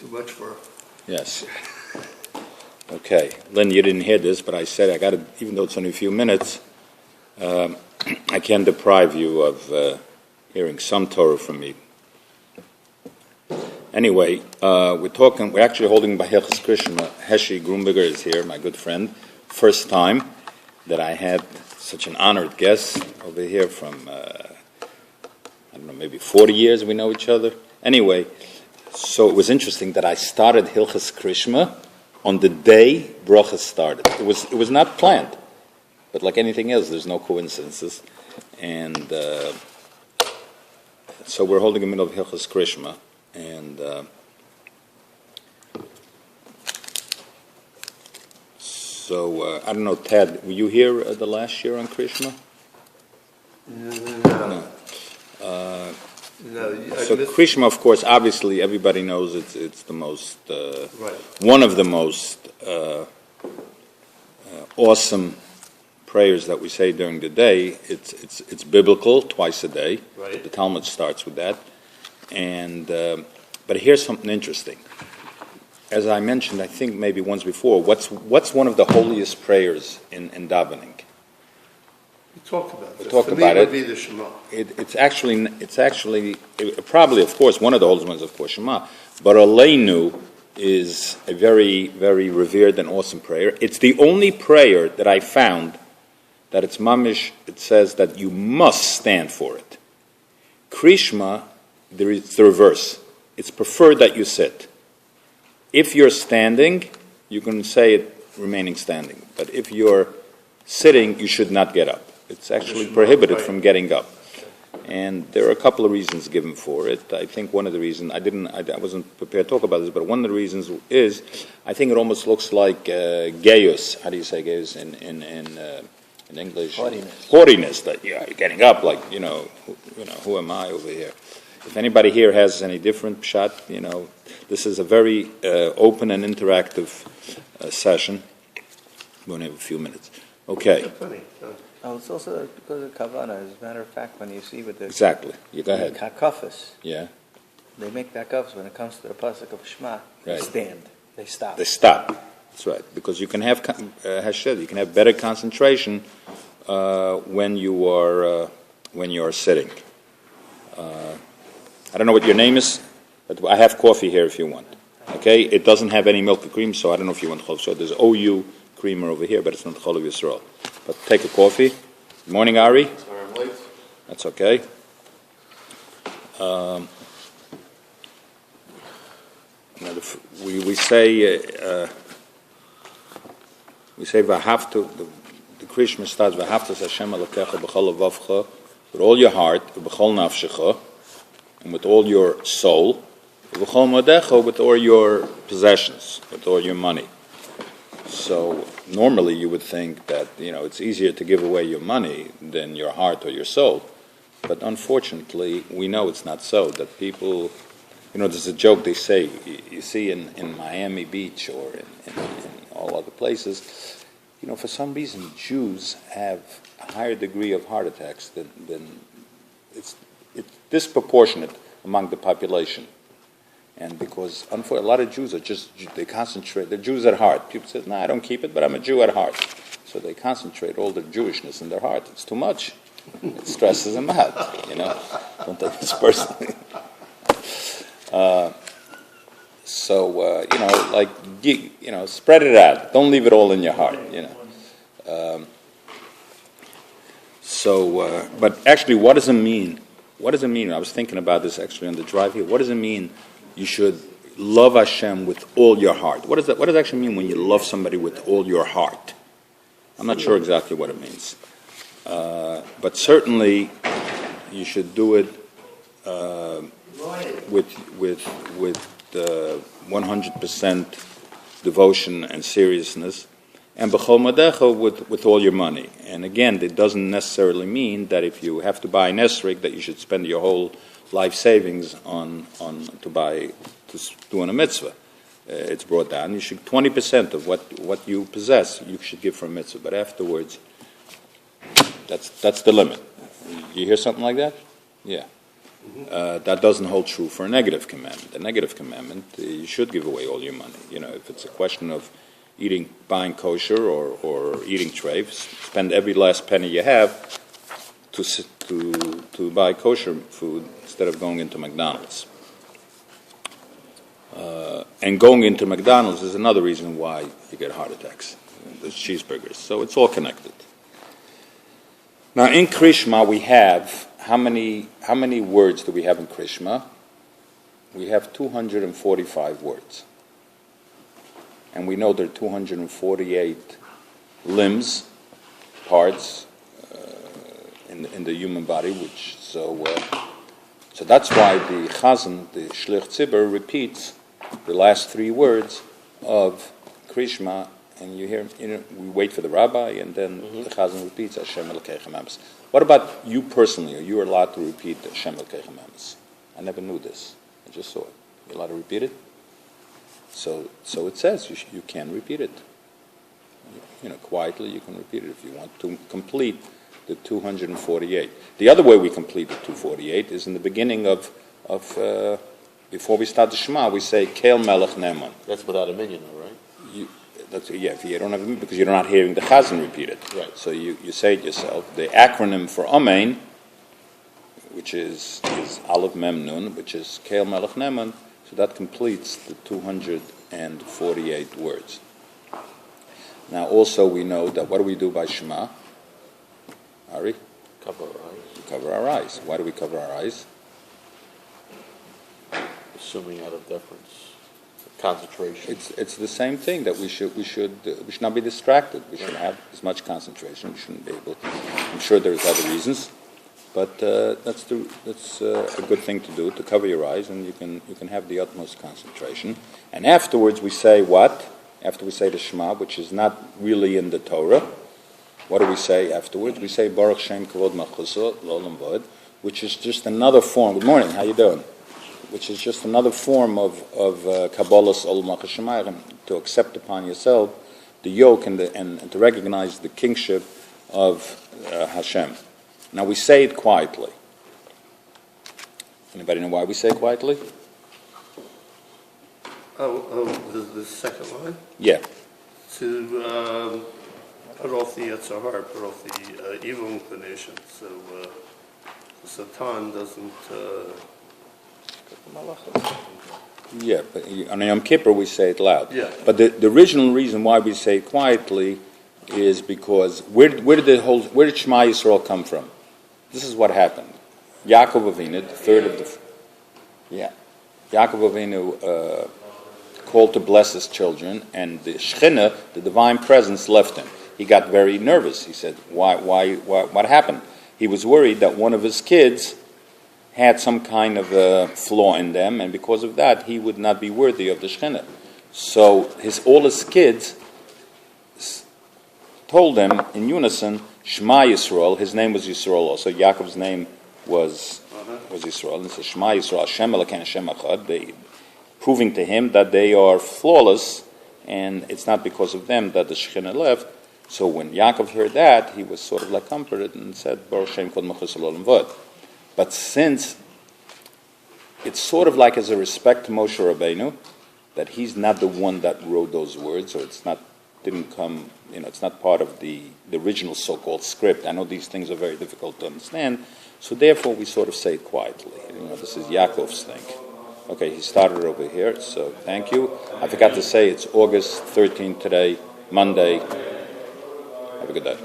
Too much for... Yes. Okay. Lynn, you didn't hear this, but I said I got to, even though it's only a few minutes, I can't deprive you of hearing some Torah from me. Anyway, we're actually holding by Hilchos Krishma. Heshi Grumberger is here, my good friend. First time that I had such an honored guest over here from, I don't know, maybe 40 years we know each other. Anyway, so it was interesting that I started Hilchos Krishma on the day Bracha started. It was not planned, but like anything else, there's no coincidences. And so we're holding in the middle of Hilchos Krishma, and so I don't know, Ted, were you here the last year on Krishma? No. So Krishma, of course, obviously everybody knows it's the most right. One of the most awesome prayers that we say during the day. It's biblical, twice a day. Right. The Talmud starts with that, and but here's something interesting. As I mentioned, I think maybe once before, what's one of the holiest prayers in davening? We talked about it. Talk about it. Would be the Shema. It's actually probably, of course, one of the oldest ones, of course, Shema. But Aleinu is a very, very revered and awesome prayer. It's the only prayer that I found that it's mamish. It says that you must stand for it. Krishma, it's the reverse. It's preferred that you sit. If you're standing, you can say it remaining standing. But if you're sitting, you should not get up. It's actually prohibited from getting up. And there are a couple of reasons given for it. I think one of the reasons, I wasn't prepared to talk about this, but one of the reasons is, I think it almost looks like gayus. How do you say gayus in English? Haughtiness. Haughtiness, that you're getting up like, who am I over here? If anybody here has any different shot, this is a very open and interactive session. We only have a few minutes. Okay. Funny. Oh, it's also because of Kavanah. As a matter of fact, when you see with the Exactly. You go ahead. Kakafas, Yeah. they make Kakafas when it comes to the pasuk of Shema. They Right. stand. They stop. They stop. That's right. Because you can have you can have better concentration when you are sitting. I don't know what your name is, but I have coffee here if you want. Okay. It doesn't have any milk or cream, so I don't know if you want chol. So there's OU creamer over here, but it's not chol of Yisrael. But take a coffee. Good morning, Ari. Sorry, I'm late. That's okay. We say v'haftu. The Krishma starts v'haftas Hashem Elokecha b'chol levavcha, with all your heart, b'chol nafshecha, and with all your soul, b'chol modecha, with all your possessions, with all your money. So normally you would think that it's easier to give away your money than your heart or your soul, but unfortunately we know it's not so. That people, there's a joke they say. You see in Miami Beach or in all other places, for some reason Jews have a higher degree of heart attacks than it's disproportionate among the population. And because, unfortunately, a lot of Jews they concentrate, they're Jews at heart. People say, no, I don't keep it, but I'm a Jew at heart. So they concentrate all their Jewishness in their heart. It's too much. It stresses them out, Don't take this personally. Spread it out. Don't leave it all in your heart, But actually, what does it mean? What does it mean? I was thinking about this actually on the drive here. What does it mean? You should love Hashem with all your heart. What does that? What does it actually mean when you love somebody with all your heart? I'm not sure exactly what it means, but certainly you should do it with 100% devotion and seriousness, and b'chol madecha with all your money. And again, it doesn't necessarily mean that if you have to buy an esrog that you should spend your whole life savings on doing a mitzvah. It's brought down. You should 20% of what you possess you should give for a mitzvah. But afterwards, that's the limit. You hear something like that? Yeah. That doesn't hold true for a negative commandment. A negative commandment, you should give away all your money. If it's a question of buying kosher or eating treif, spend every last penny you have to buy kosher food instead of going into McDonald's. And going into McDonald's is another reason why you get heart attacks. There's cheeseburgers. So it's all connected. Now in Krishma we have, how many words do we have in Krishma? We have 245 words. And we know there are 248 limbs, parts in the human body, so that's why the Chazan, the Shlich Tzibur, repeats the last three words of Krishma, and you hear, we wait for the rabbi, and then the Chazan repeats Hashem Elokeichem Emes. What about you personally? Are you allowed to repeat Hashem Elokeichem Emes? I never knew this. I just saw it. You're allowed to repeat it? So it says you can repeat it. Quietly you can repeat it if you want to complete the 248. The other way we complete the 248 is in the beginning of before we start the Shema, we say Kel Melech Neman. That's without a minion, though, right? If you don't have a minion, because you're not hearing the Chazan repeat it. Right. So you say it yourself. The acronym for Amen, which is Aleph Mem Nun, which is Kel Melech Neman, so that completes the 248 words. Now also we know that what do we do by Shema? Ari? Cover our eyes. We cover our eyes. Why do we cover our eyes? Assuming out of deference, concentration. It's the same thing that we should not be distracted. We should have as much concentration. We shouldn't be able. I'm sure there's other reasons, but that's a good thing to do, to cover your eyes, and you can have the utmost concentration. And afterwards we say what? After we say the Shema, which is not really in the Torah. What do we say afterwards? We say Baruch Shem Kavod Malchuso L'Olam Vod, which is just another form. Good morning. How you doing? Which is just another form of Kabbalah's Olam HaShemayim, to accept upon yourself the yoke and to recognize the kingship of Hashem. Now we say it quietly. Anybody know why we say it quietly? The second line? Yeah. To put off the Yetzer Hara, put off the evil inclination, so the Satan doesn't... Yeah, but on Yom Kippur we say it loud. Yeah. But the original reason why we say it quietly is because where did Shema Yisrael come from? This is what happened. Yaakov Avinu, the third of the... Yaakov Avinu called to bless his children, and the Shechina, the divine presence, left him. He got very nervous. He said, "Why? What happened?" He was worried that one of his kids had some kind of a flaw in them, and because of that, he would not be worthy of the Shechina. So all his kids told him in unison, Shema Yisrael. His name was Yisrael also. Yaakov's name was Yisrael. And it says, Shema Yisrael, Hashem Elokeinu Hashem Echad, proving to him that they are flawless, and it's not because of them that the Shechina left. So when Yaakov heard that, he was sort of like comforted and said, Baruch Shem Kod Mechus L'Olam Vod. But since it's sort of like as a respect to Moshe Rabbeinu, that he's not the one that wrote those words, or it's not part of the original so-called script. I know these things are very difficult to understand, so therefore we sort of say it quietly. This is Yaakov's thing. Okay, he started over here, so thank you. I forgot to say it's August 13th today, Monday. Have a good day.